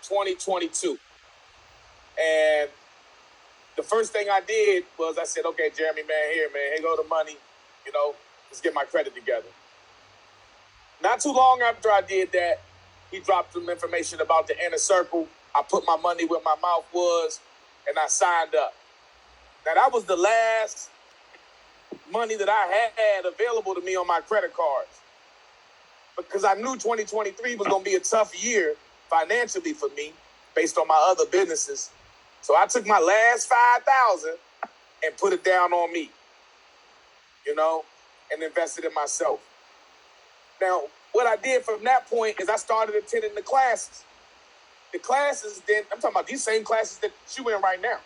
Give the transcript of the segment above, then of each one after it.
2022. And the first thing I did was I said, okay, Jeremy, man, here go the money. Let's get my credit together. Not too long after I did that, he dropped some information about the inner circle. I put my money where my mouth was, and I signed up. Now, that was the last money that I had available to me on my credit cards, because I knew 2023 was going to be a tough year financially for me based on my other businesses. So I took my last $5,000 and put it down on me, and invested in myself. Now, what I did from that point is I started attending the classes. The classes, then, I'm talking about these same classes that you in right now.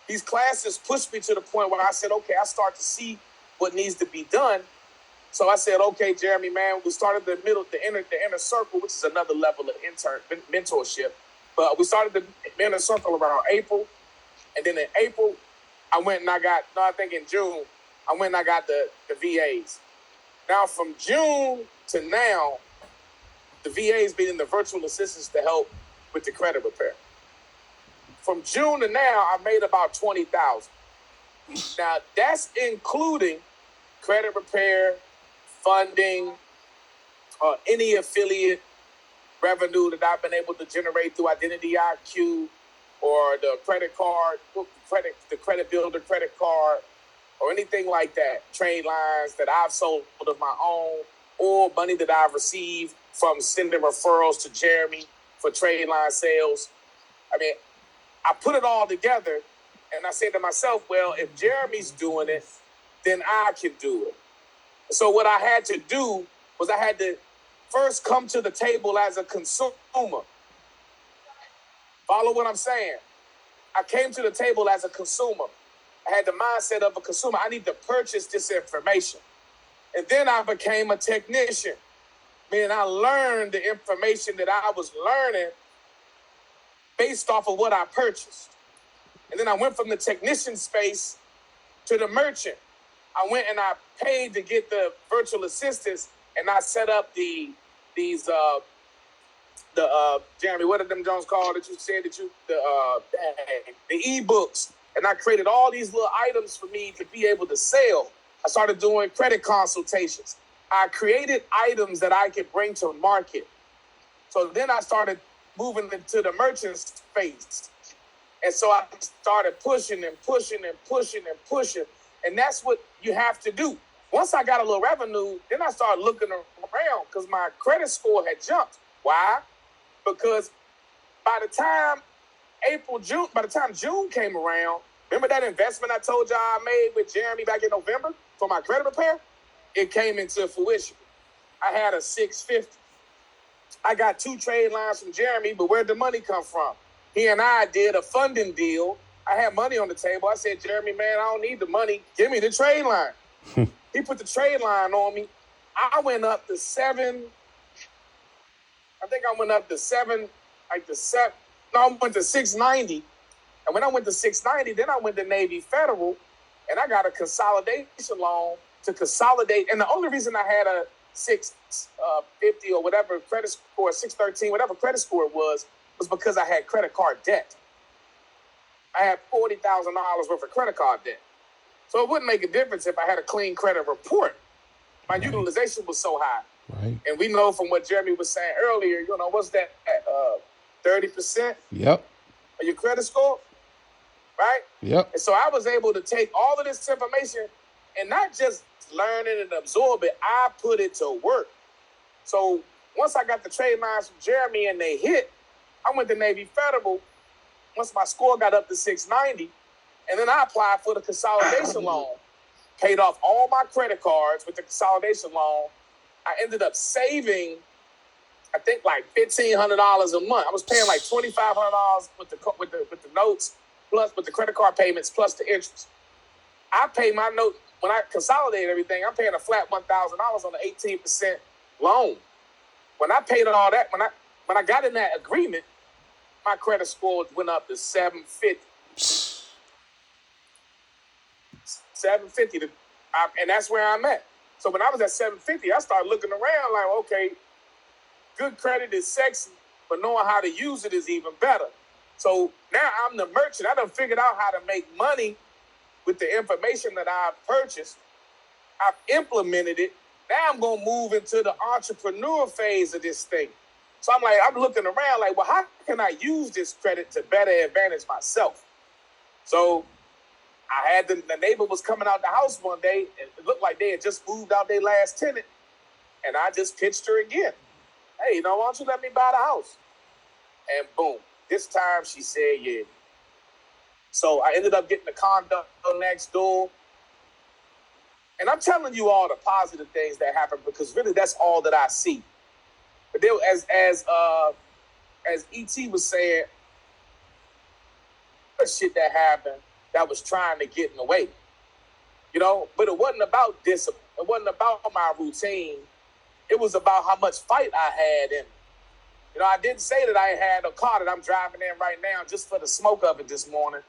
These classes pushed me to the point where I said, okay, I start to see what needs to be done. So I said, okay, Jeremy, man, we started the inner circle, which is another level of mentorship. But we started the inner circle around April. And then in April, in June, I went and I got the VAs. Now, from June to now, the VA's been in the virtual assistants to help with the credit repair. From June to now, I made about $20,000. Now, that's including credit repair, funding, any affiliate revenue that I've been able to generate through Identity IQ or the credit card, the credit builder credit card, or anything like that. Trade lines that I've sold of my own, or money that I've received from sending referrals to Jeremy for trade line sales. I mean, I put it all together, and I said to myself, well, if Jeremy's doing it, then I can do it. So what I had to do was I had to first come to the table as a consumer. Follow what I'm saying? I came to the table as a consumer. I had the mindset of a consumer. I need to purchase this information. And then I became a technician. Meaning I learned the information that I was learning based off of what I purchased. And then I went from the technician space to the merchant. I went and I paid to get the virtual assistants, and I set up the Jeremy, what are them Jones called that you said that the ebooks, and I created all these little items for me to be able to sell. I started doing credit consultations. I created items that I could bring to market. So then I started moving into the merchant space. And so I started pushing and pushing and pushing and pushing. And that's what you have to do. Once I got a little revenue, then I started looking around because my credit score had jumped. Why? Because by the time June came around, remember that investment I told y'all I made with Jeremy back in November for my credit repair? It came into fruition. I had a 650. I got 2 trade lines from Jeremy, but where'd the money come from? He and I did a funding deal. I had money on the table. I said, Jeremy, man, I don't need the money. Give me the trade line. He put the trade line on me. I went up to 7. I think I went up to 7, I went to 690. And when I went to 690, then I went to Navy Federal, and I got a consolidation loan to consolidate. And the only reason I had a 650 or whatever credit score, 613, whatever credit score it was because I had credit card debt. I had $40,000 worth of credit card debt. So it wouldn't make a difference if I had a clean credit report. My utilization was so high. Right. And we know from what Jeremy was saying earlier, what's that, 30%? Yep. Of your credit score, right? Yep. And so I was able to take all of this information and not just learn it and absorb it, I put it to work. So once I got the trade lines from Jeremy and they hit, I went to Navy Federal once my score got up to 690, and then I applied for the consolidation loan, paid off all my credit cards with the consolidation loan. I ended up saving, I think, like $1,500 a month. I was paying like $2,500 with the notes, plus with the credit card payments, plus the interest. I pay my note when I consolidate everything. I'm paying a flat $1,000 on the 18% loan. When I paid all that, when I got in that agreement, my credit score went up to 750. 750, and that's where I'm at. So when I was at 750, I started looking around like, okay, good credit is sexy, but knowing how to use it is even better. So now I'm the merchant. I done figured out how to make money with the information that I've purchased. I've implemented it. Now I'm going to move into the entrepreneur phase of this thing. So I'm looking around like, well, how can I use this credit to better advantage myself? So I had the neighbor was coming out the house one day, and it looked like they had just moved out their last tenant. And I just pitched her again. Hey, why don't you let me buy the house? And boom, this time she said yeah. So I ended up getting the condo next door. And I'm telling you all the positive things that happen because really that's all that I see. But there, as E.T. was saying, shit that happened that was trying to get in the way. But it wasn't about discipline. It wasn't about my routine. It was about how much fight I had in me. I didn't say that I had a car that I'm driving in right now just for the smoke of it this morning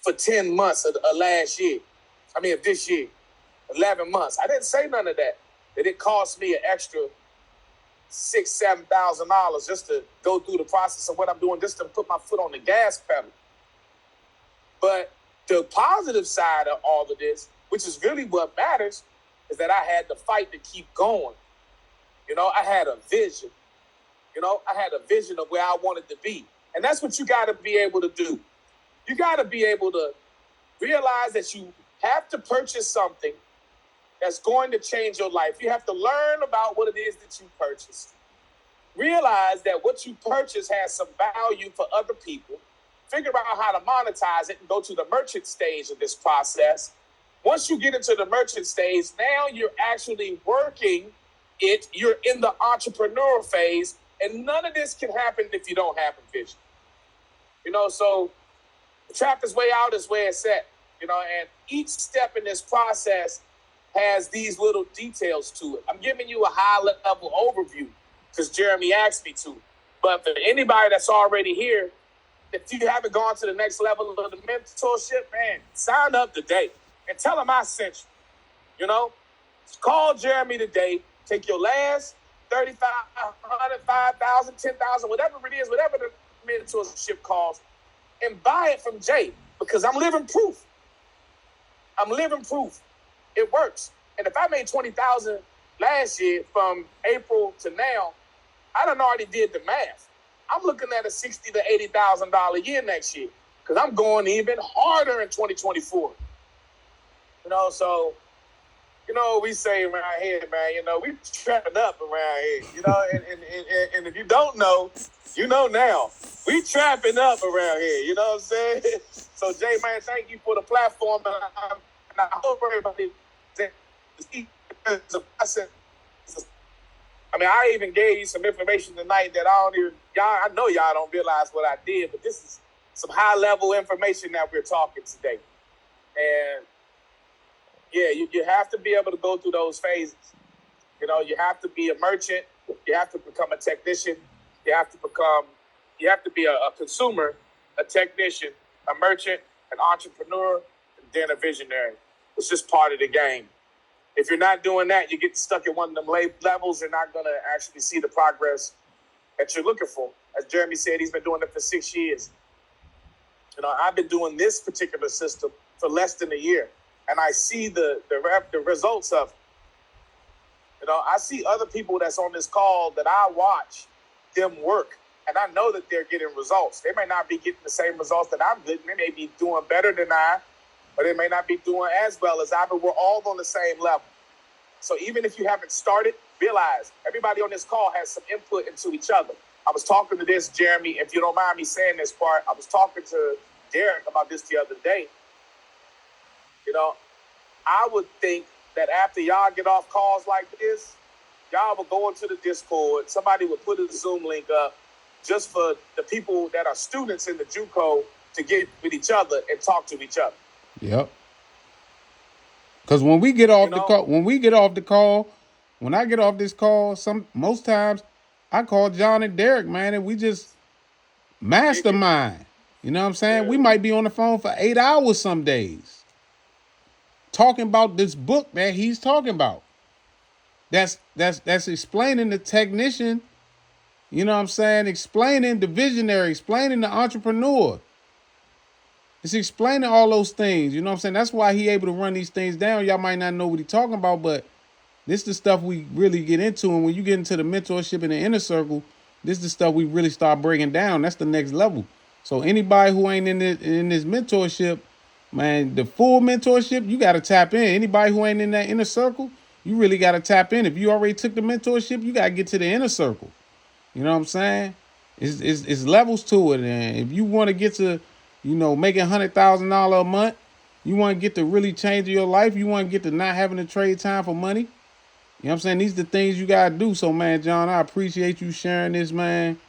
for 10 months of last year. Of this year, 11 months. I didn't say none of that. That it cost me an extra $6,000-$7,000 just to go through the process of what I'm doing, just to put my foot on the gas pedal. But the positive side of all of this, which is really what matters, is that I had to fight to keep going. I had a vision. I had a vision of where I wanted to be. And that's what you got to be able to do. You got to be able to realize that you have to purchase something that's going to change your life. You have to learn about what it is that you purchased. Realize that what you purchase has some value for other people. Figure out how to monetize it and go to the merchant stage of this process. Once you get into the merchant stage, now you're actually working it. You're in the entrepreneur phase, and none of this can happen if you don't have a vision. So the trap is way out is where it's at. And each step in this process has these little details to it. I'm giving you a high-level overview because Jeremy asked me to. But for anybody that's already here, if you haven't gone to the next level of the mentorship, man, sign up today and tell them I sent you. Call Jeremy today. Take your last 3,500, 5,000, 10,000, whatever it is, whatever the mentorship costs, and buy it from Jay because I'm living proof. I'm living proof. It works. And if I made $20,000 last year from April to now, I done already did the math. I'm looking at a $60,000 to $80,000 a year next year because I'm going even harder in 2024. So, we say around here, man, we trapping up around here, and if you don't know, you know now. We trapping up around here, you know what I'm saying? So, Jay, man, thank you for the platform. And I hope everybody I even gave you some information tonight that I know y'all don't realize what I did, but this is some high-level information that we're talking today. And, yeah, you have to be able to go through those phases. You have to be a merchant. You have to become a technician. You have to be a consumer, a technician, a merchant, an entrepreneur, and then a visionary. It's just part of the game. If you're not doing that, you get stuck at one of them levels. You're not going to actually see the progress that you're looking for. As Jeremy said, he's been doing it for 6 years. I've been doing this particular system for less than a year, and I see the results of it. I see other people that's on this call that I watch them work, and I know that they're getting results. They may not be getting the same results that I'm getting. They may be doing better than I, or they may not be doing as well as I, but we're all on the same level. So even if you haven't started, realize everybody on this call has some input into each other. I was talking to this, Jeremy, if you don't mind me saying this part, I was talking to Derek about this the other day. I would think that after y'all get off calls like this, y'all will go into the Discord. Somebody would put a Zoom link up just for the people that are students in the JUCO to get with each other and talk to each other. Yep. Because when we get off when I get off this call, most times I call John and Derek, man, and we just mastermind. You know what I'm saying? Yeah. We might be on the phone for 8 hours some days talking about this book that he's talking about. That's explaining the technician You know what I'm saying? Explaining the visionary, explaining the entrepreneur. It's explaining all those things. You know what I'm saying? That's why he able to run these things down. Y'all might not know what he talking about, but this is the stuff we really get into. And when you get into the mentorship in the inner circle, this is the stuff we really start breaking down. That's the next level. So anybody who ain't in this mentorship, man, the full mentorship, you got to tap in. Anybody who ain't in that inner circle, you really got to tap in. If you already took the mentorship, you got to get to the inner circle. You know what I'm saying? It's levels to it. And if you want to get to, making $100,000 a month, you want to get to really changing your life, you want to get to not having to trade time for money. You know what I'm saying? These are the things you got to do. So, man, John, I appreciate you sharing this, man.